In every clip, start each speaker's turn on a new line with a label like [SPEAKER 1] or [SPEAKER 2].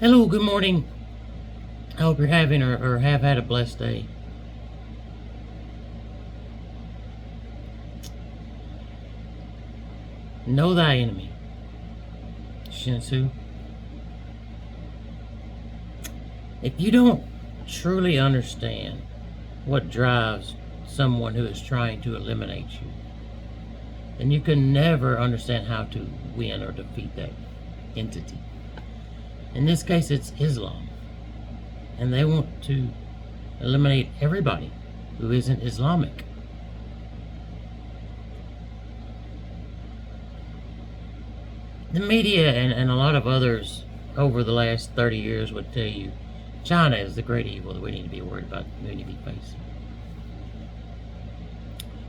[SPEAKER 1] Hello, good morning. I hope you're having or have had a blessed day. Know thy enemy. Shinsu. If you don't truly understand what drives someone who is trying to eliminate you, then you can never understand how to win or defeat that entity. In this case, it's Islam. And they want to eliminate everybody who isn't Islamic. The media and a lot of others over the last 30 years would tell you China is the great evil that we need to be worried about, we need to be facing.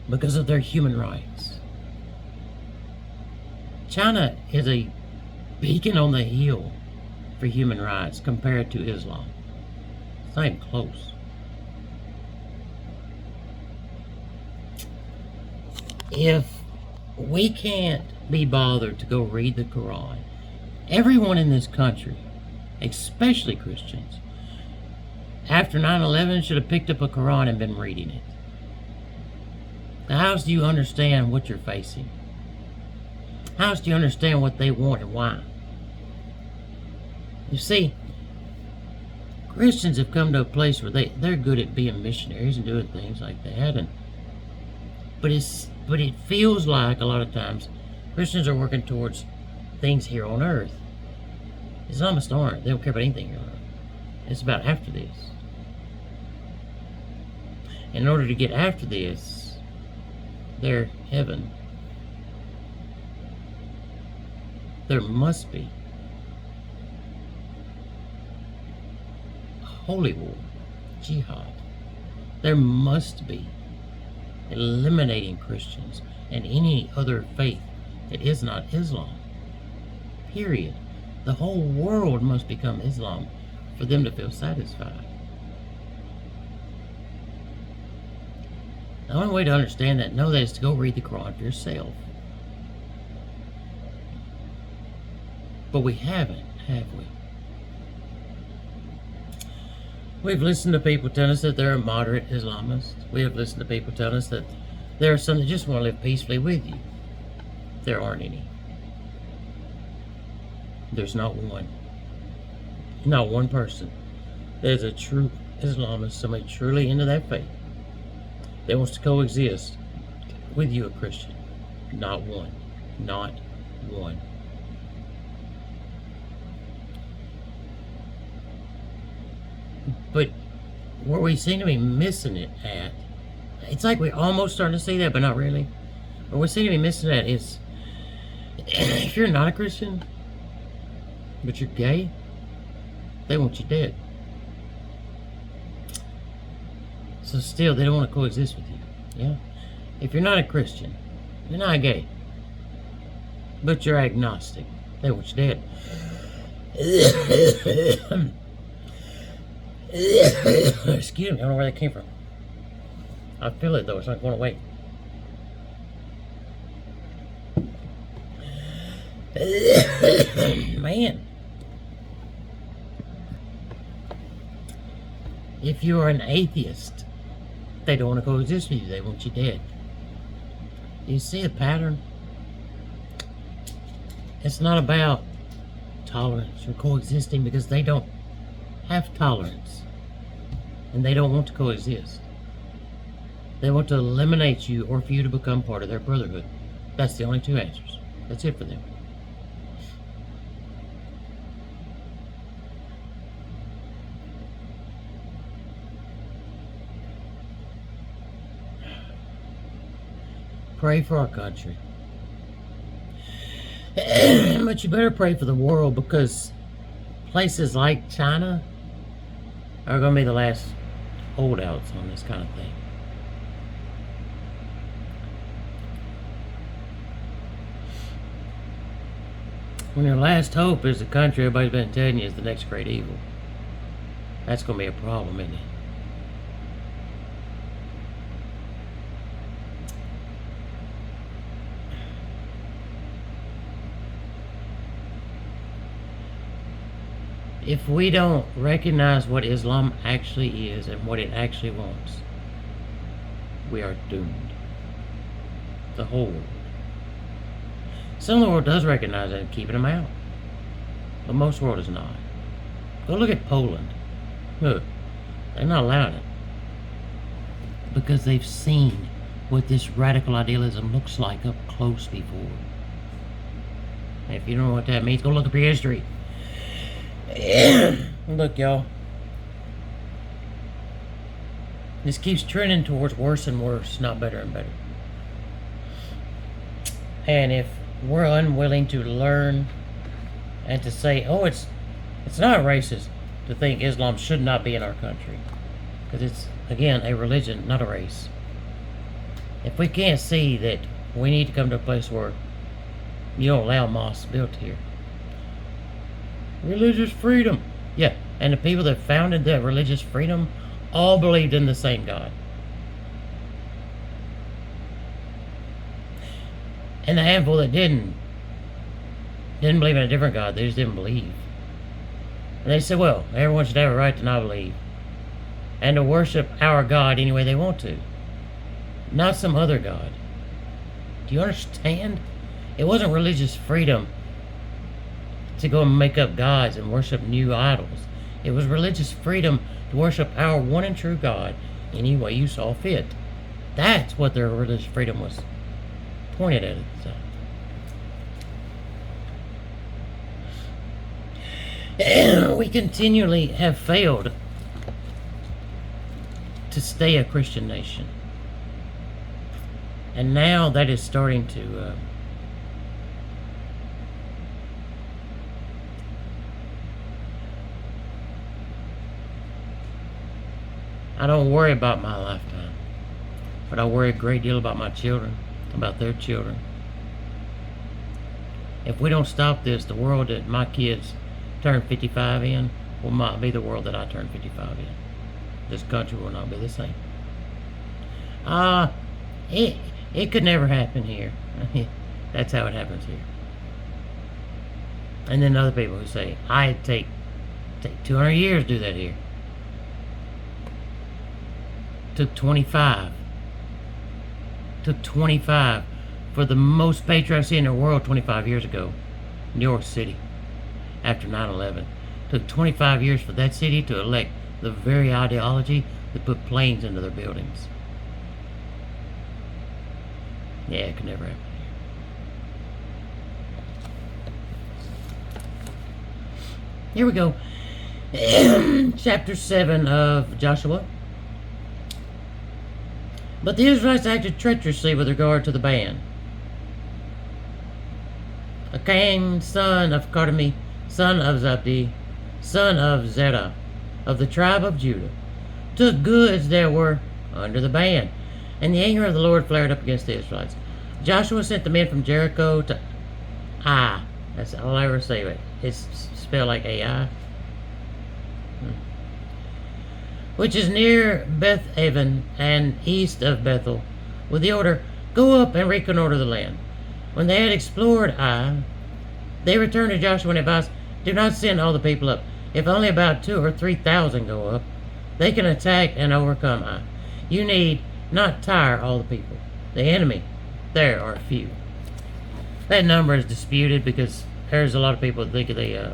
[SPEAKER 1] Because of their human rights. China is a beacon on the hill for human rights compared to Islam. It's not even close. If we can't be bothered to go read the Quran, everyone in this country, especially Christians, after 9/11 should have picked up a Quran and been reading it. Now, how else do you understand what you're facing? How else do you understand what they want and why? You see, Christians have come to a place where they're good at being missionaries and doing things like that, but it feels like a lot of times Christians are working towards things here on earth. Islamists aren't. They don't care about anything here on earth. It's about after this. In order to get after this, their heaven, there must be a holy war, jihad. There must be eliminating Christians and any other faith that is not Islam. Period. The whole world must become Islam for them to feel satisfied. The only way to understand that, know that, is to go read the Quran for yourself. But we haven't, have we? We've listened to people tell us that they're moderate Islamists. We have listened to people tell us that there are some that just want to live peacefully with you. There aren't any. There's not one. Not one person. There's a true Islamist, somebody truly into that faith, that wants to coexist with you, a Christian. Not one. Not one. But where we seem to be missing it at, it's like we're almost starting to see that, but not really. Where we seem to be missing it is, if you're not a Christian, but you're gay, they want you dead. So still, they don't want to coexist with you. Yeah? If you're not a Christian, you're not gay, but you're agnostic, they want you dead. Excuse me, I don't know where that came from. I feel it though, it's not going away. Man. If you are an atheist, they don't want to coexist with you, they want you dead. You see the pattern? It's not about tolerance or coexisting, because they don't have tolerance and they don't want to coexist. They want to eliminate you or for you to become part of their brotherhood. That's the only two answers. That's it for them. Pray for our country. But you better pray for the world, because places like China are going to be the last holdouts on this kind of thing. When your last hope is the country everybody's been telling you is the next great evil, that's going to be a problem, isn't it? If we don't recognize what Islam actually is and what it actually wants, we are doomed. The whole world. Some of the world does recognize it and keeping them out, but most of the world is not. Go look at Poland. Look, they're not allowing it because they've seen what this radical idealism looks like up close before. And if you don't know what that means, go look up your history. Look, y'all. This keeps trending towards worse and worse, not better and better. And if we're unwilling to learn and to say, oh, it's not racist to think Islam should not be in our country, because it's, again, a religion, not a race. If we can't see that we need to come to a place where you don't allow mosques built here. Religious freedom. Yeah, and the people that founded that religious freedom all believed in the same God. And the handful that didn't believe in a different God. They just didn't believe. And they said, well, everyone should have a right to not believe and to worship our God any way they want to, not some other God. Do you understand? It wasn't religious freedom to go and make up gods and worship new idols. It was religious freedom to worship our one and true God any way you saw fit. That's what their religious freedom was pointed at the time. We continually have failed to stay a Christian nation. And now that is starting to I don't worry about my lifetime, but I worry a great deal about my children, about their children. If we don't stop this, the world that my kids turn 55 in will not be the world that I turn 55 in. This country will not be the same. It could never happen here. That's how it happens here. And then other people who say, I'd take 200 years to do that here. Took 25. Took 25 for the most patriocy in the world 25 years ago. New York City. After 9/11. Took 25 years for that city to elect the very ideology that put planes into their buildings. Yeah, it could never happen here. Here we go. Chapter 7 of Joshua. But the Israelites acted treacherously with regard to the ban. Achan, son of Carmi, son of Zabdi, son of Zerah, of the tribe of Judah, took goods that were under the ban, and the anger of the Lord flared up against the Israelites. Joshua sent the men from Jericho to Ai. That's all I ever say of it. It's spelled like AI. Which is near Beth-aven and east of Bethel, with the order, go up and reconnoiter the land. When they had explored Ai, they returned to Joshua and advised, do not send all the people up. If only about 2,000 or 3,000 go up, they can attack and overcome Ai. You need not tire all the people. The enemy, there are few. That number is disputed because there's a lot of people that think they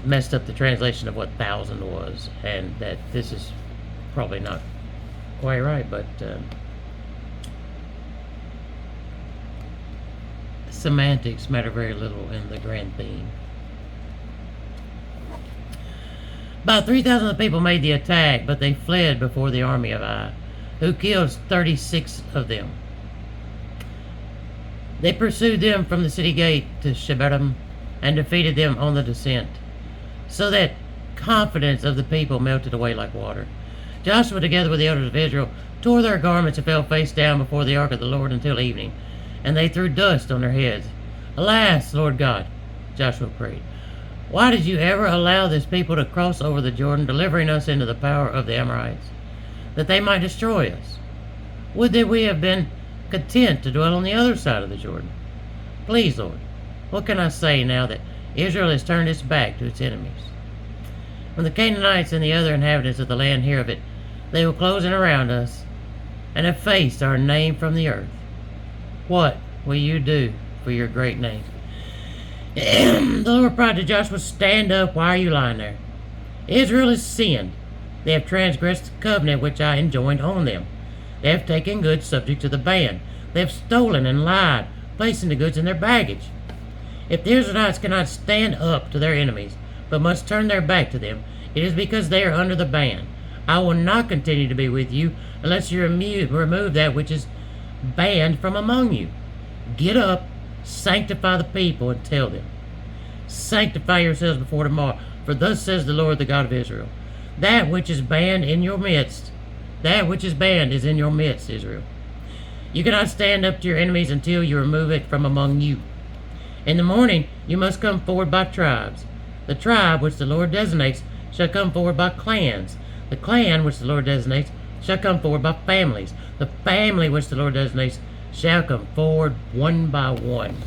[SPEAKER 1] messed up the translation of what 1,000 was, and that this is probably not quite right, but semantics matter very little in the grand theme. About 3,000 of the people made the attack, but they fled before the army of Ai, who killed 36 of them. They pursued them from the city gate to Shebarim and defeated them on the descent, so that confidence of the people melted away like water. Joshua, together with the elders of Israel, tore their garments and fell face down before the ark of the Lord until evening, and they threw dust on their heads. Alas, Lord God, Joshua prayed, why did you ever allow this people to cross over the Jordan, delivering us into the power of the Amorites, that they might destroy us? Would that we have been content to dwell on the other side of the Jordan? Please, Lord, what can I say now that Israel has turned its back to its enemies. When the Canaanites and the other inhabitants of the land hear of it, they will close in around us and have effaced our name from the earth. What will you do for your great name? The Lord cried to Joshua, stand up, why are you lying there? Israel has sinned. They have transgressed the covenant which I enjoined on them. They have taken goods subject to the ban. They have stolen and lied, placing the goods in their baggage. If the Israelites cannot stand up to their enemies, but must turn their back to them, it is because they are under the ban. I will not continue to be with you unless you remove that which is banned from among you. Get up, sanctify the people, and tell them, sanctify yourselves before tomorrow, for thus says the Lord, the God of Israel, that which is banned in your midst, that which is banned is in your midst, Israel. You cannot stand up to your enemies until you remove it from among you. In the morning you must come forward by tribes. The tribe which the Lord designates shall come forward by clans. The clan which the Lord designates shall come forward by families. The family which the Lord designates shall come forward one by one.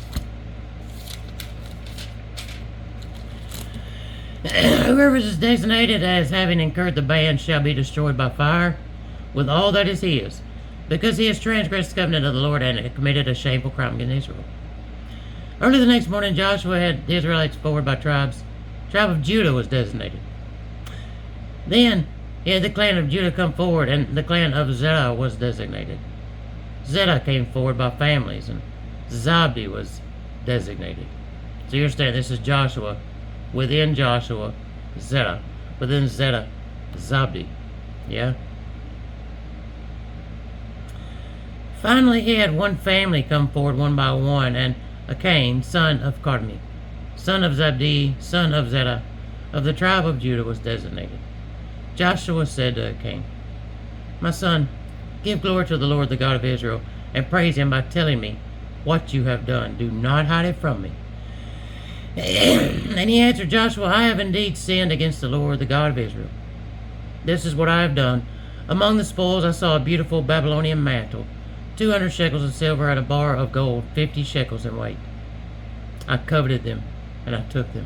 [SPEAKER 1] Whoever is designated as having incurred the ban shall be destroyed by fire with all that is his, because he has transgressed the covenant of the Lord and committed a shameful crime against Israel. Early the next morning, Joshua had the Israelites forward by tribes. The tribe of Judah was designated. Then he had the clan of Judah come forward, and the clan of Zerah was designated. Zerah came forward by families, and Zabdi was designated. So you understand, this is Joshua. Within Joshua, Zerah. Within Zerah, Zabdi. Yeah? Finally, he had one family come forward one by one, and Achan, son of Carmi, son of Zabdi, son of Zerah, of the tribe of Judah, was designated. Joshua said to Achan, my son, give glory to the Lord, the God of Israel, and praise him by telling me what you have done. Do not hide it from me. And he answered Joshua, I have indeed sinned against the Lord, the God of Israel. This is what I have done. Among the spoils I saw a beautiful Babylonian mantle, 200 shekels of silver, and a bar of gold, 50 shekels in weight. I coveted them, and I took them.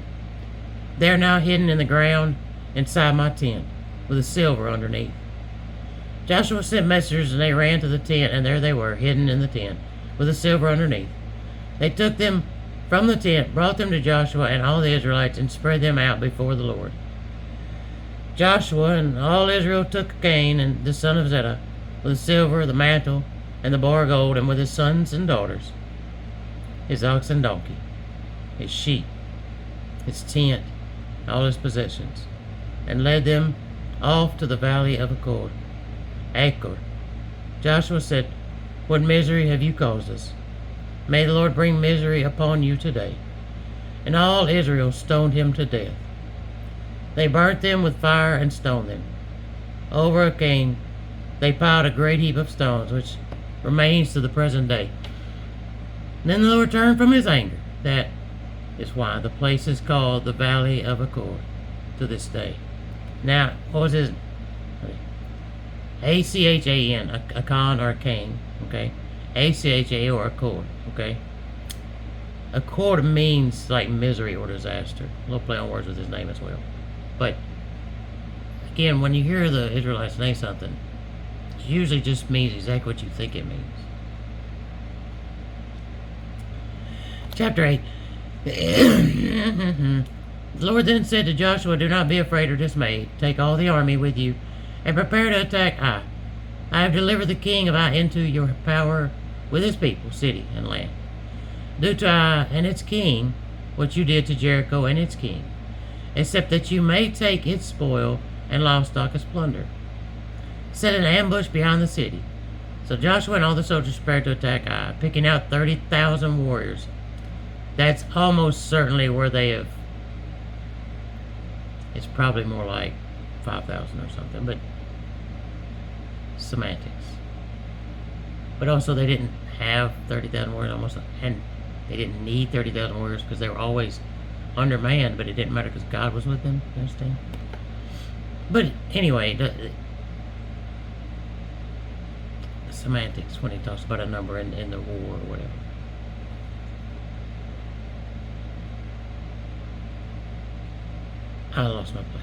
[SPEAKER 1] They are now hidden in the ground inside my tent, with the silver underneath. Joshua sent messengers, and they ran to the tent, and there they were, hidden in the tent, with the silver underneath. They took them from the tent, brought them to Joshua and all the Israelites, and spread them out before the Lord. Joshua and all Israel took Achan, and the son of Zerah, with the silver, the mantle, and the bar of gold, and with his sons and daughters, his ox and donkey, his sheep, his tent, all his possessions, and led them off to the valley of Achor. Joshua said, what misery have you caused us? May the Lord bring misery upon you today. And all Israel stoned him to death. They burnt them with fire and stoned them. Over Achan they piled a great heap of stones, which remains to the present day. Then the Lord turned from his anger. That is why the place is called the Valley of Achor to this day. Now, what was his? Achan, Achan or Achan, okay? Acha or Achor, okay? Achor means like misery or disaster. A little play on words with his name as well. But again, when you hear the Israelites name something, it usually just means exactly what you think it means. Chapter 8. The Lord then said to Joshua, do not be afraid or dismayed. Take all the army with you and prepare to attack Ai. I have delivered the king of Ai into your power with his people, city, and land. Do to Ai and its king what you did to Jericho and its king, except that you may take its spoil and livestock as plunder. Set an ambush behind the city. So Joshua and all the soldiers prepared to attack Ai, picking out 30,000 warriors. That's almost certainly where they have. It's probably more like 5,000 or something, but semantics. But also they didn't have 30,000 warriors almost, and they didn't need 30,000 warriors because they were always undermanned, but it didn't matter because God was with them, you understand? But anyway, the semantics when he talks about a number in the war or whatever. I lost my place.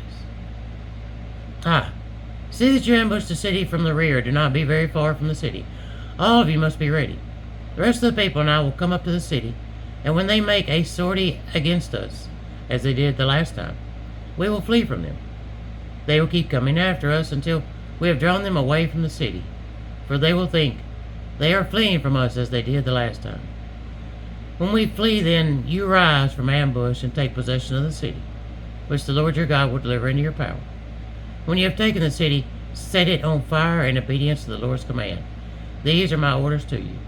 [SPEAKER 1] Ah, see that you ambush the city from the rear. Do not be very far from the city. All of you must be ready. The rest of the people and I will come up to the city, and when they make a sortie against us, as they did the last time, we will flee from them. They will keep coming after us until we have drawn them away from the city, for they will think they are fleeing from us as they did the last time. When we flee, then you rise from ambush and take possession of the city, which the Lord your God will deliver into your power. When you have taken the city, set it on fire in obedience to the Lord's command. These are my orders to you."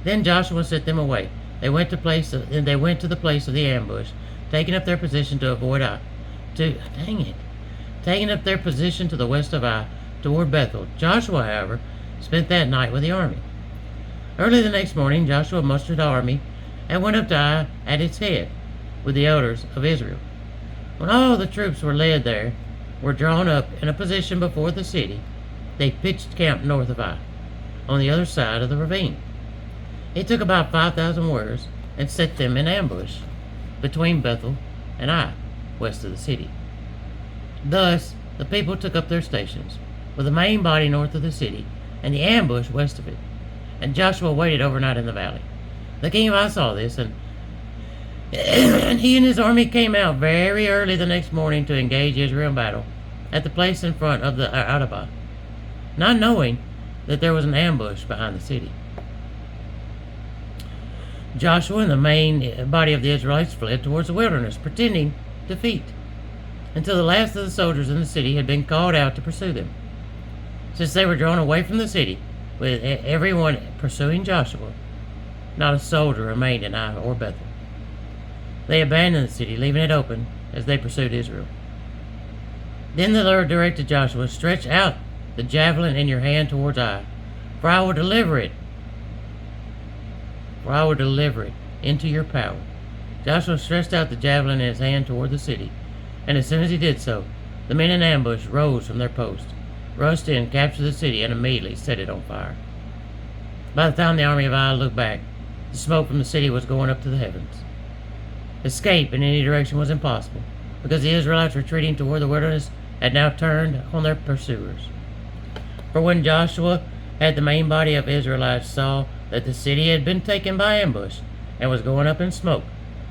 [SPEAKER 1] Then Joshua sent them away. They went to the place of the ambush, taking up their position to avoid Ai. Taking up their position to the west of Ai, toward Bethel. Joshua, however, spent that night with the army. Early the next morning, Joshua mustered the army and went up to Ai at its head with the elders of Israel. When all the troops were drawn up in a position before the city, they pitched camp north of Ai, on the other side of the ravine. He took about 5,000 warriors and set them in ambush between Bethel and Ai, west of the city. Thus, the people took up their stations, with the main body north of the city and the ambush west of it. And Joshua waited overnight in the valley. The king of Ai saw this, and he and his army came out very early the next morning to engage Israel in battle at the place in front of the Arabah, not knowing that there was an ambush behind the city. Joshua and the main body of the Israelites fled towards the wilderness, pretending defeat, until the last of the soldiers in the city had been called out to pursue them. Since they were drawn away from the city, with everyone pursuing Joshua, not a soldier remained in Ai or Bethel. They abandoned the city, leaving it open as they pursued Israel. Then the Lord directed Joshua, "Stretch out the javelin in your hand towards Ai, for I will deliver it into your power." Joshua stretched out the javelin in his hand toward the city, and as soon as he did so, the men in ambush rose from their post, rushed in, captured the city, and immediately set it on fire. By the time the army of Ai looked back, the smoke from the city was going up to the heavens. Escape in any direction was impossible, because the Israelites retreating toward the wilderness had now turned on their pursuers. For when Joshua had the main body of Israelites saw that the city had been taken by ambush and was going up in smoke,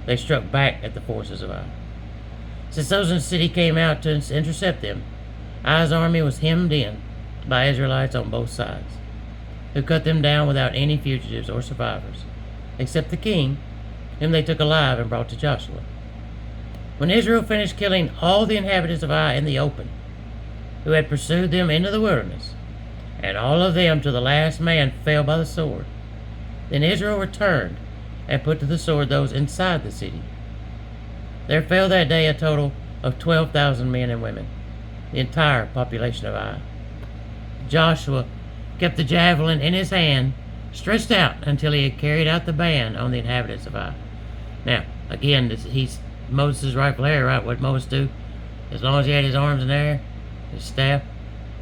[SPEAKER 1] they struck back at the forces of Ai. Since those in the city came out to intercept them, Ai's army was hemmed in by Israelites on both sides, who cut them down without any fugitives or survivors, except the king, whom they took alive and brought to Joshua. When Israel finished killing all the inhabitants of Ai in the open, who had pursued them into the wilderness, and all of them to the last man fell by the sword, then Israel returned and put to the sword those inside the city. There fell that day a total of 12,000 men and women, the entire population of Ai. Joshua kept the javelin in his hand, stretched out until he had carried out the ban on the inhabitants of Ai. Now, again, he's Moses' rightful heir, right? What Moses do? As long as he had his arms in the air, his staff,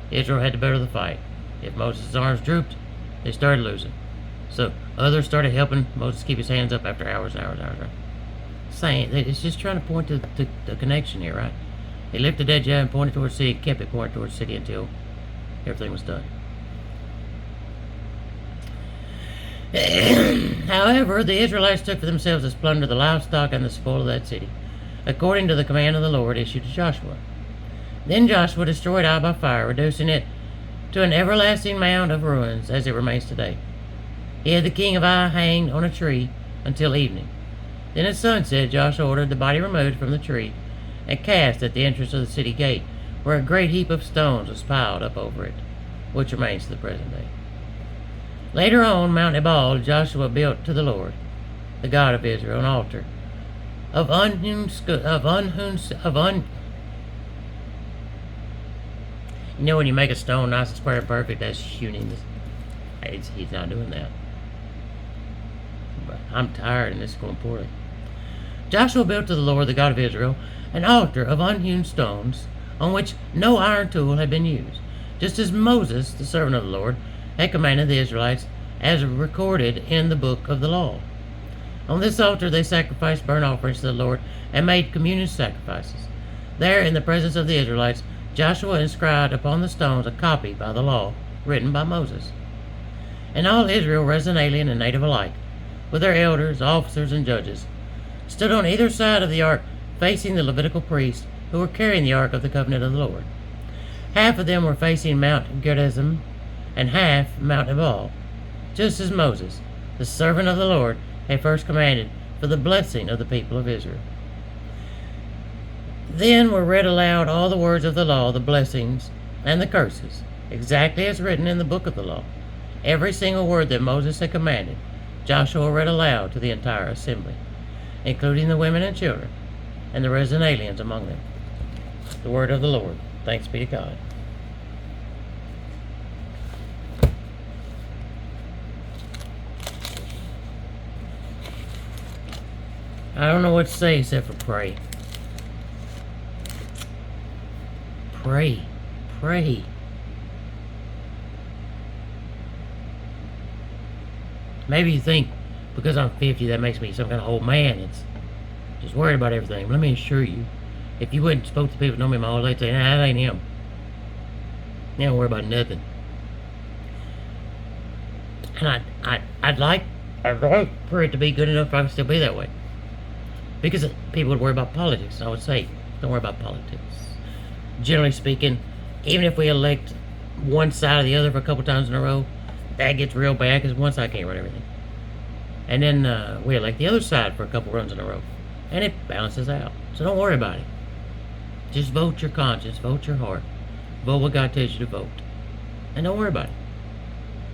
[SPEAKER 1] Israel had the better of the fight. If Moses' arms drooped, they started losing. So others started helping Moses keep his hands up after hours and hours and hours. Right? Saying it's just trying to point to the connection here, right? He lifted that javelin, pointed towards the city, kept it pointed towards the city until everything was done. However, the Israelites took for themselves as plunder the livestock and the spoil of that city, according to the command of the Lord issued to Joshua. Then Joshua destroyed Ai by fire, reducing it to an everlasting mound of ruins as it remains today. He had the king of Ai hanged on a tree until evening. Then at sunset Joshua ordered the body removed from the tree and cast at the entrance of the city gate, where a great heap of stones was piled up over it, which remains to the present day. Later on Mount Ebal, Joshua built to the Lord, the God of Israel, an altar of unhewn. You know when you make a stone nice and square and perfect, that's hewing. He's not doing that. But I'm tired and this is going poorly. Joshua built to the Lord, the God of Israel, an altar of unhewn stones on which no iron tool had been used, just as Moses, the servant of the Lord, had commanded the Israelites as recorded in the book of the law. On this altar they sacrificed burnt offerings to the Lord and made communion sacrifices. There, in the presence of the Israelites, Joshua inscribed upon the stones a copy by the law written by Moses. And all Israel, resident, alien, and native alike, with their elders, officers, and judges, stood on either side of the ark, facing the Levitical priests who were carrying the ark of the covenant of the Lord. Half of them were facing Mount Gerizim, and half Mount Ebal, just as Moses, the servant of the Lord, had first commanded for the blessing of the people of Israel. Then were read aloud all the words of the law, the blessings and the curses, exactly as written in the book of the law. Every single word that Moses had commanded, Joshua read aloud to the entire assembly, including the women and children, and the resident aliens among them. The word of the Lord. Thanks be to God. I don't know what to say except for pray. Pray. Pray. Maybe you think because I'm 50 that makes me some kind of old man. It's just worried about everything. Let me assure you, if you wouldn't spoke to people who know me my whole life, they'd say, nah, that ain't him. He don't worry about nothing. And I'd like for it to be good enough if I could still be that way. Because people would worry about politics. I would say, don't worry about politics. Generally speaking, even if we elect one side or the other for a couple times in a row, that gets real bad because one side can't run everything. And then we elect the other side for a couple runs in a row, and it balances out. So don't worry about it. Just vote your conscience, vote your heart, vote what God tells you to vote, and don't worry about it.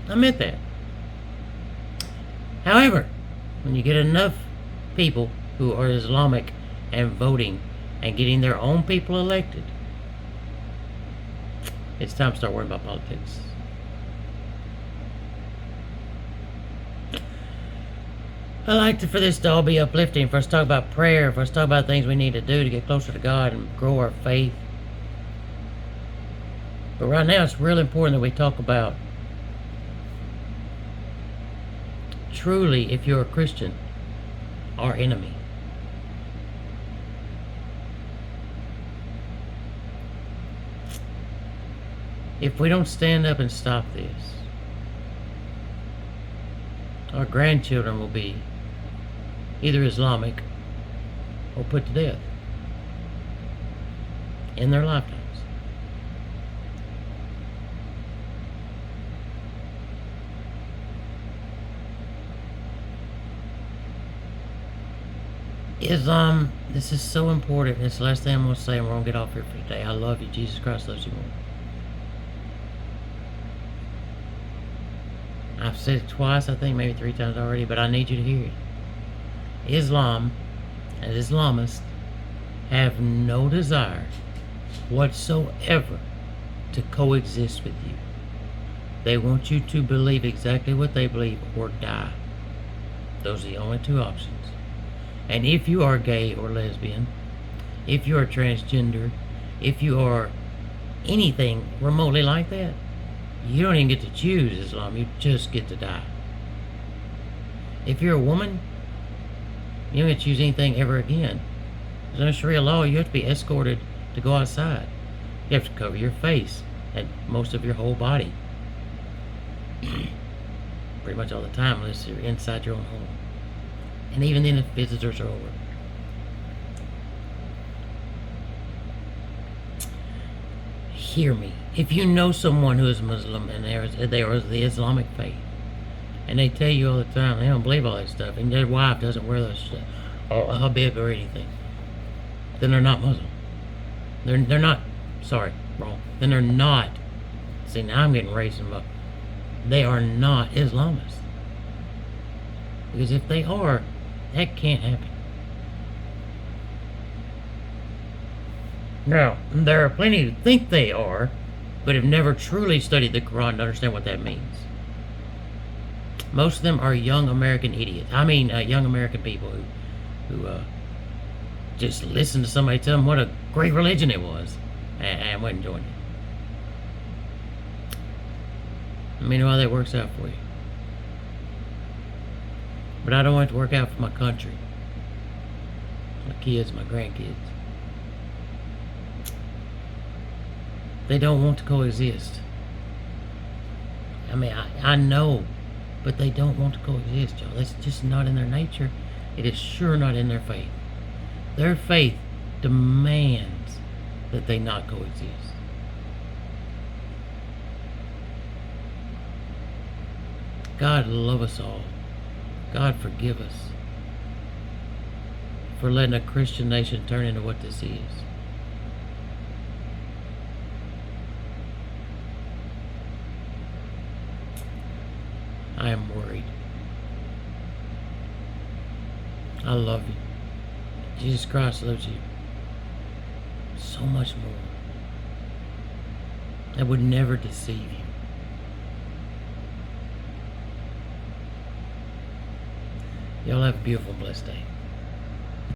[SPEAKER 1] I meant that. However, when you get enough people who are Islamic and voting and getting their own people elected, it's time to start worrying about politics. I like for this to all be uplifting, for us to talk about prayer, for us to talk about things we need to do to get closer to God and grow our faith. But right now it's real important that we talk about truly, if you're a Christian, our enemy. If we don't stand up and stop this, our grandchildren will be either Islamic or put to death in their lifetimes. Islam, this is so important. It's the last thing I'm going to say, and we're going to get off here for today. I love you. Jesus Christ loves you more. I've said it twice, I think, maybe 3 times already, but I need you to hear it. Islam and Islamists have no desire whatsoever to coexist with you. They want you to believe exactly what they believe or die. Those are the only 2 options. And if you are gay or lesbian, if you are transgender, if you are anything remotely like that, you don't even get to choose Islam, you just get to die. If you're a woman, you don't get to choose anything ever again. Because under Sharia law, you have to be escorted to go outside. You have to cover your face and most of your whole body. Pretty much all the time, unless you're inside your own home. And even then if visitors are over. Hear me. If you know someone who is Muslim and they are the Islamic faith, and they tell you all the time they don't believe all that stuff, and their wife doesn't wear those stuff, or a habib or anything, then they're not Muslim. They're not. Sorry, wrong. Then they're not. See, now I'm getting racist, but they are not Islamists. Because if they are, that can't happen. Now, there are plenty who think they are, but have never truly studied the Quran to understand what that means. Most of them are young American idiots. I mean, young American people who just listen to somebody tell them what a great religion it was, and went and joined it. Let me know how that works out for you. But I don't want it to work out for my country, my kids, my grandkids. They don't want to coexist. I mean, I know, but they don't want to coexist, y'all. That's just not in their nature. It is sure not in their faith. Their faith demands that they not coexist. God love us all. God forgive us for letting a Christian nation turn into what this is. I am worried. I love you. Jesus Christ loves you so much more. I would never deceive you. Y'all have a beautiful, blessed day.